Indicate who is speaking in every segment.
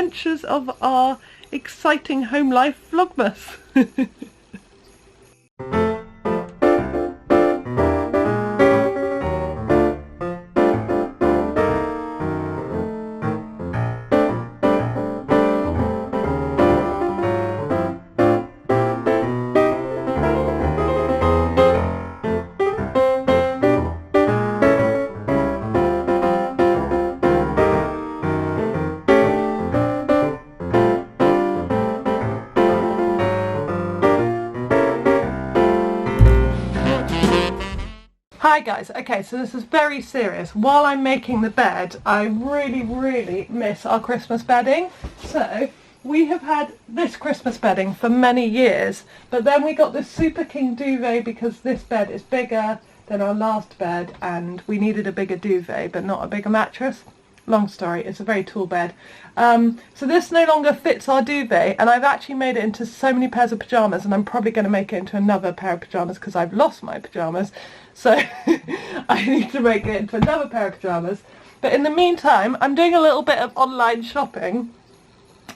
Speaker 1: adventures of our exciting home life Vlogmas. Hi guys, okay, so this is very serious. While I'm making the bed, I really miss our Christmas bedding. So we have had this Christmas bedding for many years, but then we got this Super King duvet because this bed is bigger than our last bed and we needed a bigger duvet but not a bigger mattress. Long story, it's a very tall bed. So this no longer fits our duvet, and I've actually made it into so many pairs of pyjamas, and I'm probably going to make it into another pair of pyjamas because I've lost my pyjamas. So I need to make it into another pair of pyjamas. But in the meantime, I'm doing a little bit of online shopping,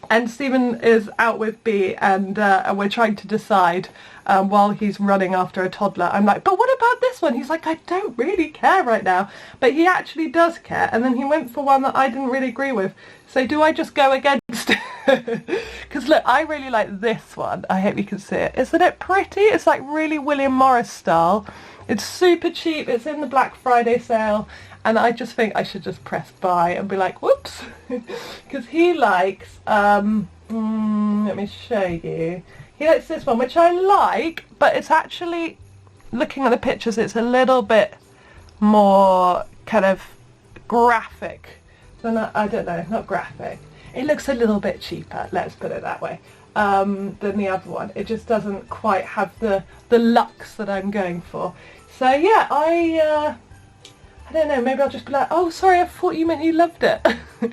Speaker 1: and Stephen is out with Bea, and we're trying to decide while he's running after a toddler. I'm like, but what about this one? He's like, I don't really care right now. But he actually does care, and then he went for one that I didn't really agree with. So do I just go against it? Because look, I really like this one. I hope you can see it. Isn't it pretty? It's like really William Morris style. It's super cheap. It's in the Black Friday sale. And I just think I should just press buy and be like, whoops. Because he likes, let me show you. He likes this one, which I like, but it's actually, looking at the pictures, it's a little bit more kind of graphic than, I don't know, not graphic. It looks a little bit cheaper, let's put it that way, than the other one. It just doesn't quite have the luxe that I'm going for. So yeah, I don't know, maybe I'll just be like, oh sorry, I thought you meant you loved it.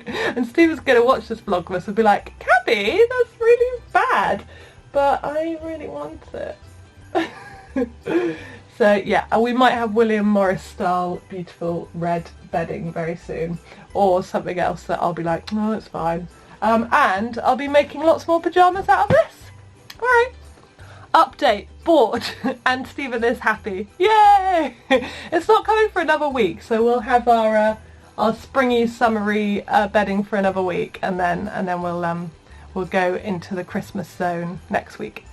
Speaker 1: And Stephen's going to watch this Vlogmas and be like, Gabby, that's really bad. But I really want it. So yeah, we might have William Morris style beautiful red bedding very soon, or something else that I'll be like, no, it's fine. And I'll be making lots more pyjamas out of this. Alright. Update, bought, and Stephen is happy. Yay! It's not coming for another week, so we'll have our springy, summery bedding for another week, and then we'll go into the Christmas zone next week.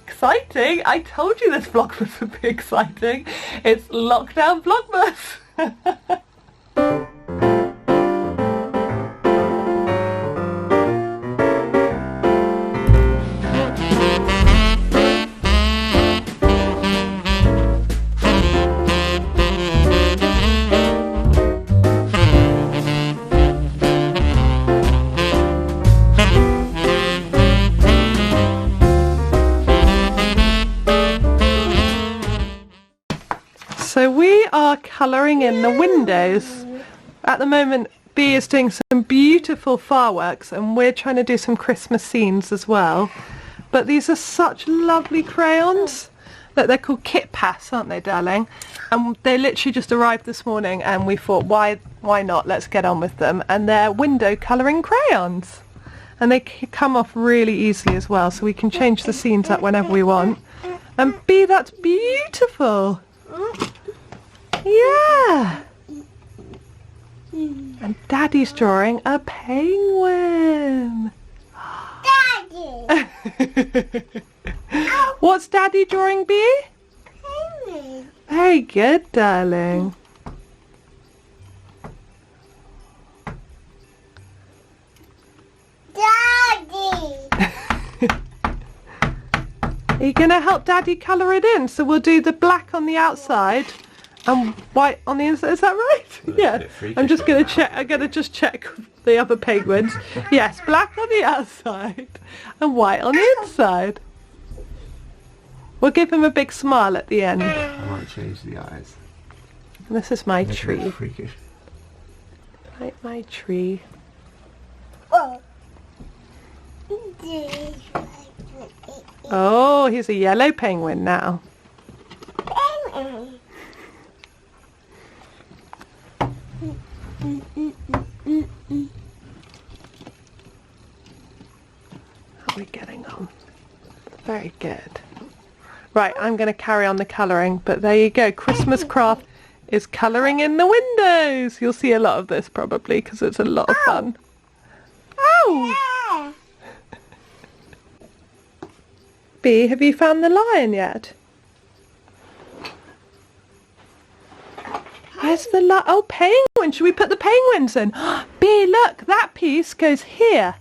Speaker 1: Exciting! I told you this Vlogmas would be exciting. It's lockdown Vlogmas. So we are colouring in the windows. At the moment, Bea is doing some beautiful fireworks and we're trying to do some Christmas scenes as well. But these are such lovely crayons. Look, they're called Kit Pass, aren't they, darling? And they literally just arrived this morning and we thought, why not? Let's get on with them. And they're window colouring crayons. And they come off really easily as well, so we can change the scenes up whenever we want. And Bea, that's beautiful. Yeah. And Daddy's drawing a penguin.
Speaker 2: Daddy.
Speaker 1: What's Daddy drawing, Bea?
Speaker 2: Penguin.
Speaker 1: Very good, darling.
Speaker 2: Daddy.
Speaker 1: Are you going to help Daddy colour it in? So we'll do the black on the outside and white on the inside. Is that right? Yeah. I'm just going to check. I'm going to just check the other penguins. Yes, black on the outside and white on the inside. We'll give him a big smile at the end.
Speaker 3: I might change the eyes.
Speaker 1: And this is my tree.
Speaker 3: Freakish.
Speaker 1: Like my tree.
Speaker 2: Oh.
Speaker 1: Oh, he's a yellow penguin now. on. Very good. Right, I'm going to carry on the colouring, but there you go. Christmas craft is colouring in the windows. You'll see a lot of this probably because it's a lot of fun. Ow! B, have you found the lion yet? Where's the oh, penguin. Should we put the penguins in? B, look, that piece goes here.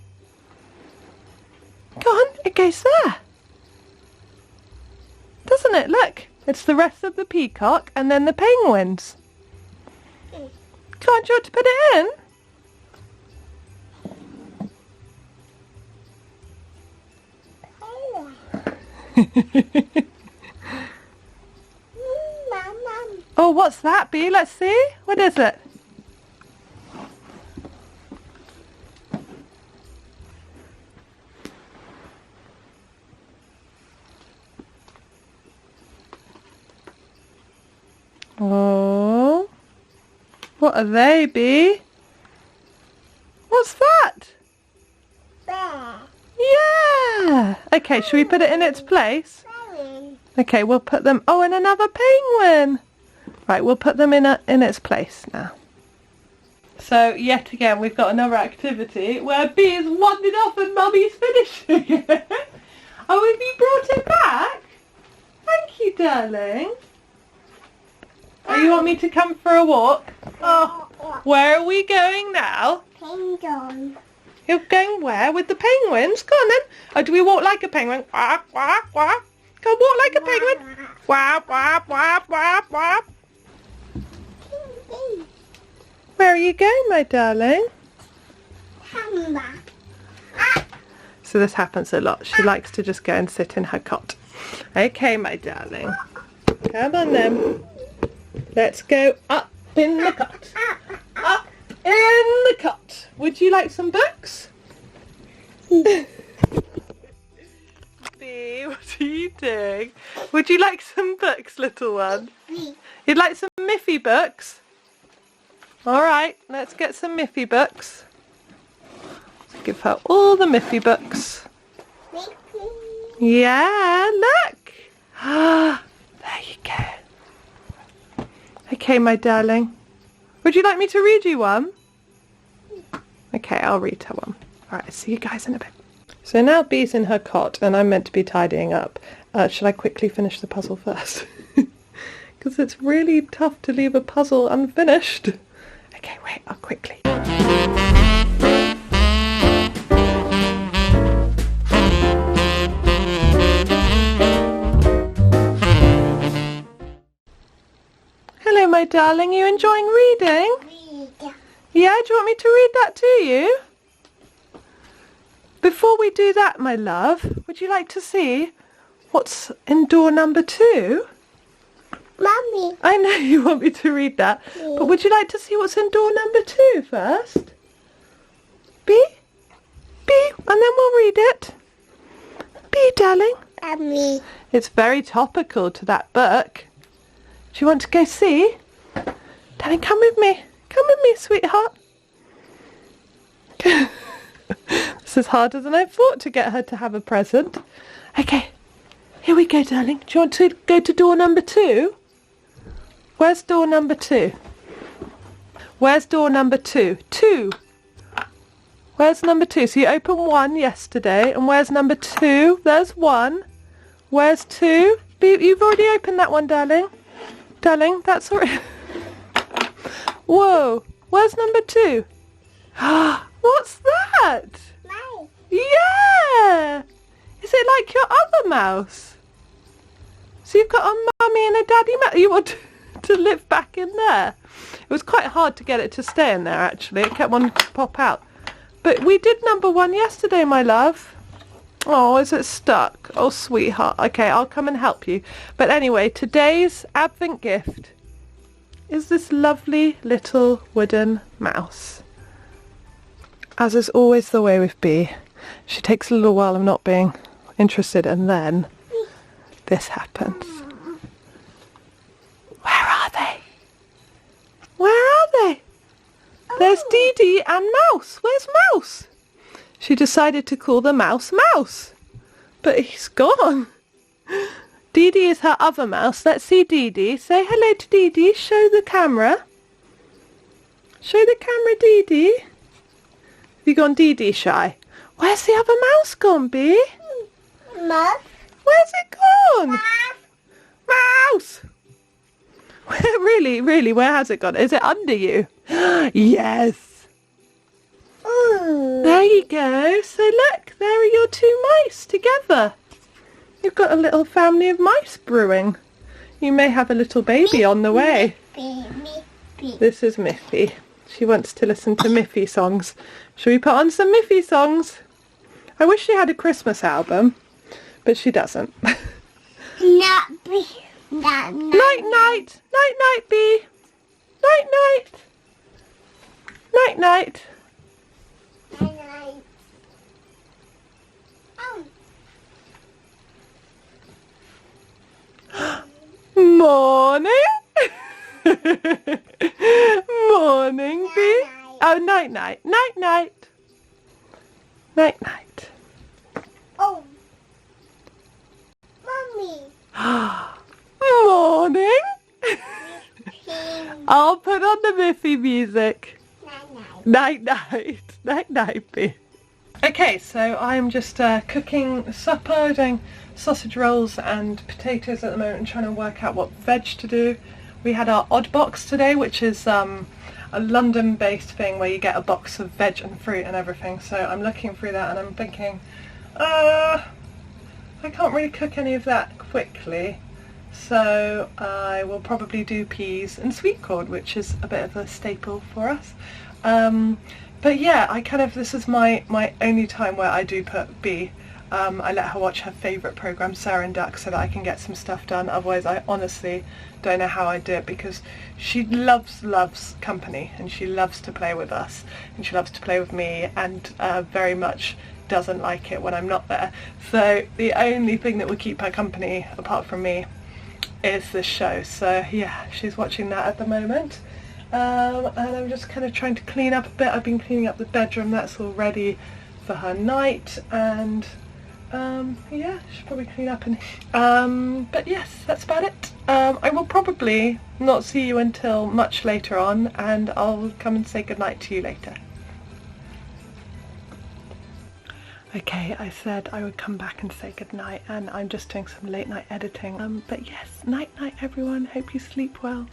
Speaker 1: Go on, it goes there. Doesn't it? Look, it's the rest of the peacock and then the penguins. Can't you want to put it in? Oh, what's that, Bea? Let's see. What is it? Oh, what are they, Bea? What's that?
Speaker 2: Bear.
Speaker 1: Yeah. Okay, should we put it in its place? Okay, we'll put them... Oh, and another penguin. Right, we'll put them in its place now. So, yet again, we've got another activity where Bea has wandered off and Mummy's finishing it. Oh, have you brought it back? Thank you, darling. Oh, you want me to come for a walk? Oh, where are we going now?
Speaker 2: Penguin.
Speaker 1: You're going where? With the penguins? Go on then. Oh, do we walk like a penguin? Quack, quack, quack. Go walk like a penguin. Quack, quack, quack, quack, quack. Where are you going, my darling? So this happens a lot. She likes to just go and sit in her cot. Okay, my darling. Come on then. Let's go up in the cot. Up in the cot. Would you like some books? Bea, what are you doing? Would you like some books, little one? You'd like some Miffy books? Alright, let's get some Miffy books. Let's give her all the Miffy books. Yeah, look! Ah, there you go. Okay, my darling. Would you like me to read you one? Okay, I'll read her one. Alright, see you guys in a bit. So now Bea's in her cot and I'm meant to be tidying up. Should I quickly finish the puzzle first? Because it's really tough to leave a puzzle unfinished. Okay, wait, I'll quickly. Hello, my darling. You enjoying reading? Yeah, do you want me to read that to you? Before we do that, my love, would you like to see what's in door number 2?
Speaker 2: Mummy.
Speaker 1: I know you want me to read that, but would you like to see what's in door number 2 first? Bea? Bea, and then we'll read it. Bea, darling.
Speaker 2: Mummy.
Speaker 1: It's very topical to that book. Do you want to go see? Darling, come with me. Come with me, sweetheart. This is harder than I thought to get her to have a present. Okay, here we go, darling. Do you want to go to door number 2? Where's door number 2? Where's door number 2? 2. Where's number 2? So you opened 1 yesterday, and where's number 2? There's 1. Where's 2? You've already opened that one, darling. Darling, that's all right. Whoa, where's number 2? What's that?
Speaker 2: Mouse.
Speaker 1: Yeah! Is it like your other mouse? So you've got a mummy and a daddy mouse. You want to live back in there? It was quite hard to get it to stay in there, actually. It kept wanting to pop out. But we did number 1 yesterday, my love. Oh, is it stuck? Oh, sweetheart. Okay, I'll come and help you. But anyway, today's Advent gift is this lovely little wooden mouse. As is always the way with Bea, she takes a little while of not being interested and then this happens. Where are they? Where are they? There's Dee Dee and Mouse. Where's Mouse? She decided to call the mouse Mouse. But he's gone. Dee Dee is her other mouse. Let's see Dee Dee. Say hello to Dee Dee. Show the camera. Show the camera, Dee Dee. Have you gone Dee Dee shy? Where's the other mouse gone, Bee?
Speaker 2: Muff.
Speaker 1: Where's it gone? Mouse! Really, where has it gone? Is it under you? Yes!
Speaker 2: Ooh.
Speaker 1: There you go. So look, there are your two mice together. You've got a little family of mice brewing. You may have a little baby on the way.
Speaker 2: Miffy.
Speaker 1: This is Miffy. She wants to listen to Miffy songs. Shall we put on some Miffy songs? I wish she had a Christmas album, but she doesn't.
Speaker 2: Not be. Not.
Speaker 1: Night night. Night night, Bee. Night night. Night night. Morning. Morning, Bee. Oh, night night. Night night. Night night.
Speaker 2: Oh. Mommy.
Speaker 1: Morning. I'll put on the Miffy music. Night night. Night night, Bee. Okay, so I'm just cooking supper, doing sausage rolls and potatoes at the moment and trying to work out what veg to do. We had our odd box today, which is a London based thing where you get a box of veg and fruit and everything, so I'm looking through that and I'm thinking I can't really cook any of that quickly, so I will probably do peas and sweet corn, which is a bit of a staple for us. But yeah, this is my only time where I do put Bee. I let her watch her favourite programme, Sarah and Duck, so that I can get some stuff done. Otherwise, I honestly don't know how I do it, because she loves company and she loves to play with us and she loves to play with me, and very much doesn't like it when I'm not there. So the only thing that would keep her company, apart from me, is this show. So yeah, she's watching that at the moment. And I'm just kind of trying to clean up a bit. I've been cleaning up the bedroom. That's all ready for her night, and yeah, should probably clean up and but yes, that's about it. I will probably not see you until much later on, and I'll come and say goodnight to you later. Okay, I said I would come back and say goodnight, and I'm just doing some late night editing. But yes, night night everyone, hope you sleep well.